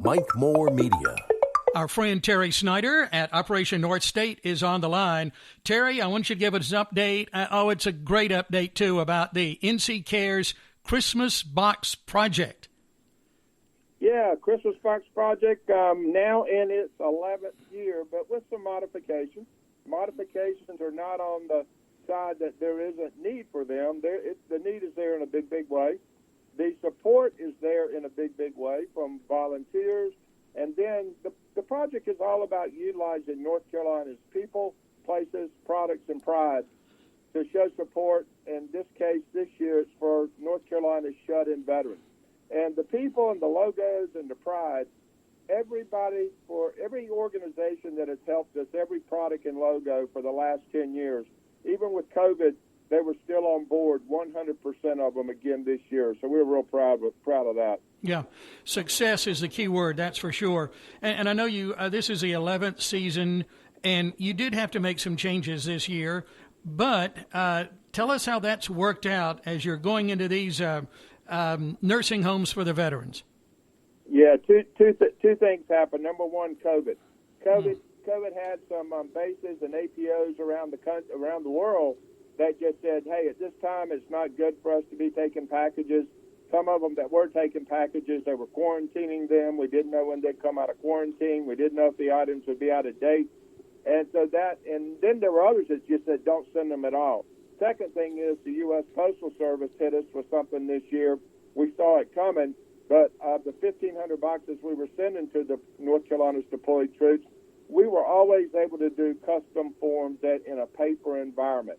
Mike Moore Media. Our friend Terry Snyder at Operation North State is on the line. Terry, I want you to give us an update. It's a great update, too, about the NC Cares Christmas Box Project. Yeah, Christmas Box Project, now in its 11th year, but with some modifications. Modifications are not on the side that there isn't need for them. The need is there in a big, big way. The support is there in a big, big way from volunteers. And then the project is all about utilizing North Carolina's people, places, products, and pride to show support. In this case, this year, it's for North Carolina's shut-in veterans. And the people and the logos and the pride, everybody, for every organization that has helped us, every product and logo for the last 10 years, even with COVID, they were still on board, 100% of them again this year. So we're real proud of that. Yeah, success is the key word, that's for sure. And I know you. This is the 11th season, and you did have to make some changes this year. But tell us how that's worked out as you're going into these nursing homes for the veterans. Yeah, two things happened. Number one, COVID. COVID had some bases and APOs around the world that just said, hey, at this time it's not good for us to be taking packages. Some of them that were taking packages, they were quarantining them. We didn't know when they'd come out of quarantine. We didn't know if the items would be out of date. And so and then there were others that just said, don't send them at all. Second thing is the U.S. Postal Service hit us with something this year. We saw it coming, but of the 1,500 boxes we were sending to the North Carolina's deployed troops, we were always able to do custom forms that in a paper environment.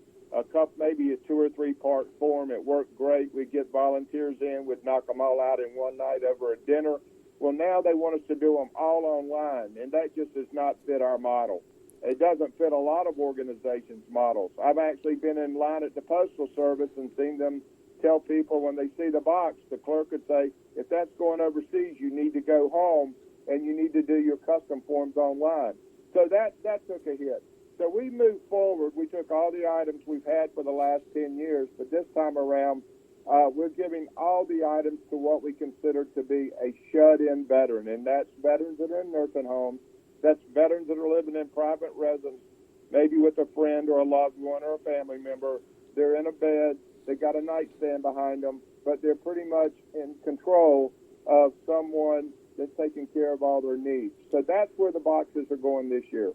Maybe a 2 or 3 part form. It worked great. We'd get volunteers in. We'd knock them all out in one night over a dinner. Well, now they want us to do them all online, and that just does not fit our model. It doesn't fit a lot of organizations' models. I've actually been in line at the Postal Service and seen them tell people when they see the box, the clerk would say, if that's going overseas, you need to go home and you need to do your custom forms online. So that took a hit. So we moved forward. We took all the items we've had for the last 10 years, but this time around, we're giving all the items to what we consider to be a shut-in veteran, and that's veterans that are in nursing homes. That's veterans that are living in private residence, maybe with a friend or a loved one or a family member. They're in a bed. They got a nightstand behind them, but they're pretty much in control of someone that's taking care of all their needs. So that's where the boxes are going this year.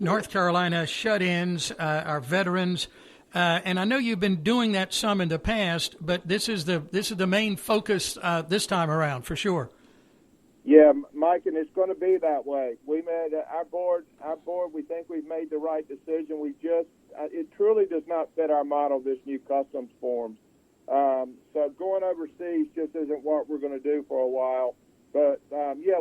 North Carolina shut-ins, our veterans, and I know you've been doing that some in the past, but this is the main focus this time around for sure. Yeah, Mike, and it's going to be that way. We made our board. We think we've made the right decision. It truly does not fit our model. This new customs forms. So going overseas just isn't what we're going to do for a while. But,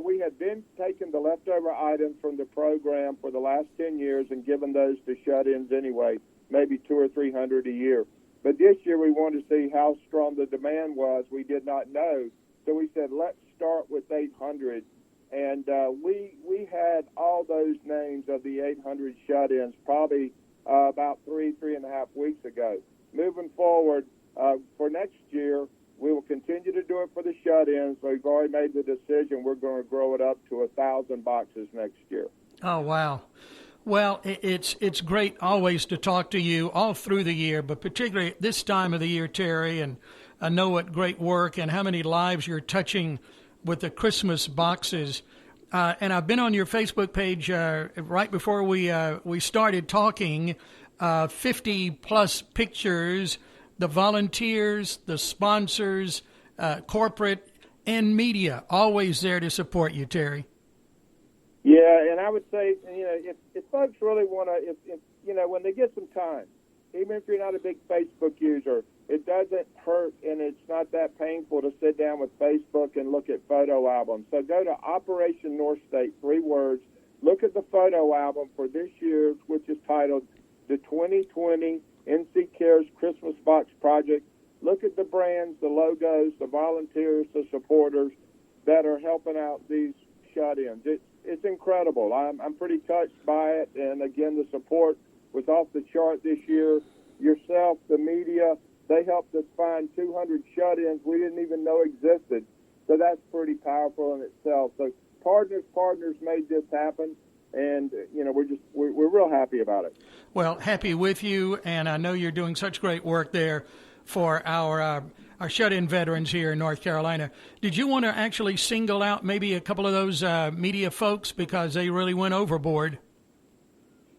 we have been taking the leftover items from the program for the last 10 years and giving those to shut-ins anyway, maybe 200 or 300 a year. But this year we wanted to see how strong the demand was. We did not know. So we said, let's start with 800. And we had all those names of the 800 shut-ins probably about 3.5 weeks ago. Moving forward, for next year, we will continue to do it for the shut-ins. We've already made the decision. We're going to grow it up to 1,000 boxes next year. Oh, wow. Well, it's great always to talk to you all through the year, but particularly at this time of the year, Terry, and I know what great work and how many lives you're touching with the Christmas boxes. And I've been on your Facebook page right before we started talking, 50-plus pictures, the volunteers, the sponsors, corporate, and media, always there to support you, Terry. Yeah, and I would say, if folks really want to, when they get some time, even if you're not a big Facebook user, it doesn't hurt and it's not that painful to sit down with Facebook and look at photo albums. So go to Operation North State, 3 words. Look at the photo album for this year, which is titled the 2020 NC Cares Christmas Box Project. Look at the brands, the logos, the volunteers, the supporters that are helping out these shut-ins. It's incredible. I'm pretty touched by it. And again, the support was off the chart this year. Yourself, the media, they helped us find 200 shut-ins we didn't even know existed. So that's pretty powerful in itself. So partners made this happen, and we're real happy about it. Well, happy with you, and I know you're doing such great work there for our shut-in veterans here in North Carolina. Did you want to actually single out maybe a couple of those media folks because they really went overboard?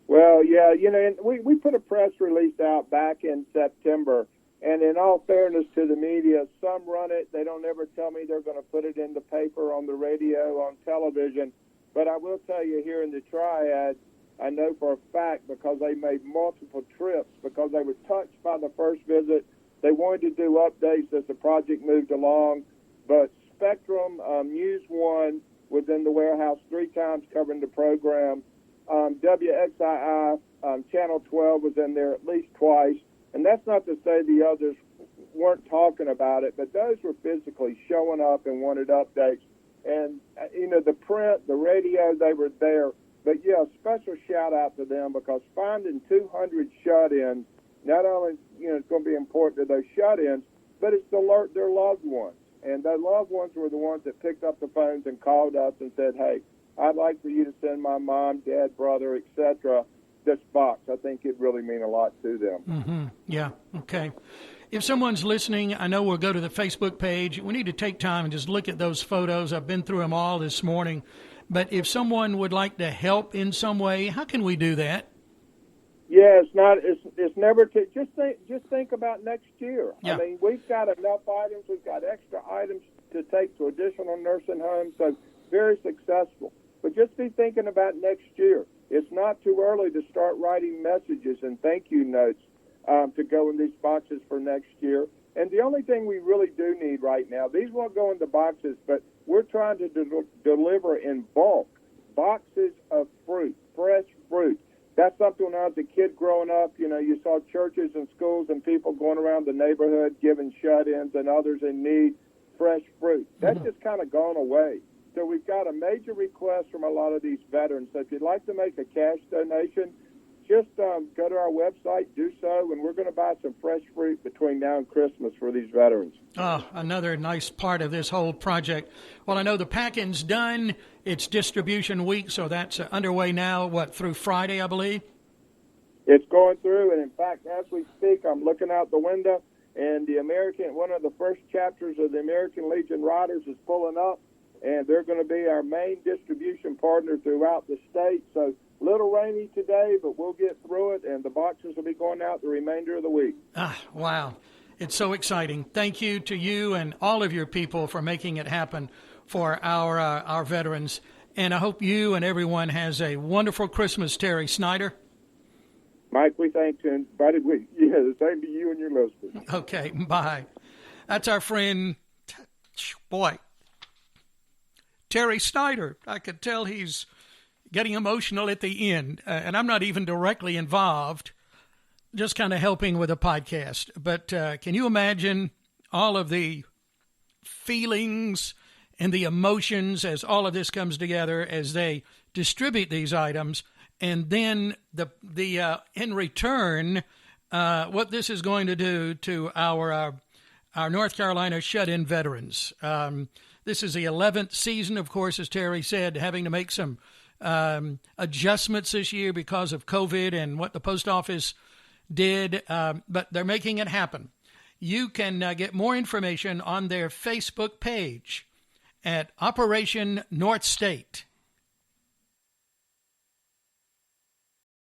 Well, yeah, and we put a press release out back in September, and in all fairness to the media, some run it. They don't ever tell me they're going to put it in the paper, on the radio, on television. But I will tell you, here in the Triad, I know for a fact, because they made multiple trips, because they were touched by the first visit. They wanted to do updates as the project moved along. But Spectrum, News One was in the warehouse 3 times covering the program. WXII, Channel 12 was in there at least twice. And that's not to say the others weren't talking about it, but those were physically showing up and wanted updates. And, the print, the radio, they were there. But, yeah, special shout-out to them, because finding 200 shut-ins, not only, it's going to be important to those shut-ins, but it's to alert their loved ones. And their loved ones were the ones that picked up the phones and called us and said, hey, I'd like for you to send my mom, dad, brother, etc., this box. I think it'd really mean a lot to them. Mm-hmm. Yeah, okay. If someone's listening, I know we'll go to the Facebook page. We need to take time and just look at those photos. I've been through them all this morning. But if someone would like to help in some way, how can we do that? Yeah, it's never to just think about next year. Yeah. I mean, we've got enough items. We've got extra items to take to additional nursing homes. So very successful. But just be thinking about next year. It's not too early to start writing messages and thank you notes to go in these boxes for next year. And the only thing we really do need right now, these won't go in the boxes, but we're trying to deliver in bulk boxes of fruit, fresh fruit. That's something when I was a kid growing up, you saw churches and schools and people going around the neighborhood giving shut-ins and others in need fresh fruit. That's just kind of gone away. So we've got a major request from a lot of these veterans. So if you'd like to make a cash donation, just go to our website, do so, and we're going to buy some fresh fruit between now and Christmas for these veterans. Oh, another nice part of this whole project. Well, I know the packing's done. It's distribution week, so that's underway now, through Friday, I believe? It's going through, and in fact, as we speak, I'm looking out the window, and one of the first chapters of the American Legion Riders is pulling up, and they're going to be our main distribution partner throughout the state. So a little rainy today, but we'll get through it, and the boxes will be going out the remainder of the week. Wow. It's so exciting. Thank you to you and all of your people for making it happen for our veterans. And I hope you and everyone has a wonderful Christmas, Terry Snyder. Mike, we thank you, and buddy, the same to you and your listeners. Okay, bye. That's our friend, Terry Snyder. I could tell he's getting emotional at the end, and I'm not even directly involved, just kind of helping with a podcast. But can you imagine all of the feelings and the emotions as all of this comes together as they distribute these items, and then the in return, what this is going to do to our North Carolina shut-in veterans. This is the 11th season, of course, as Terry said, having to make some adjustments this year because of COVID and what the post office did, but they're making it happen. You can get more information on their Facebook page at Operation North State.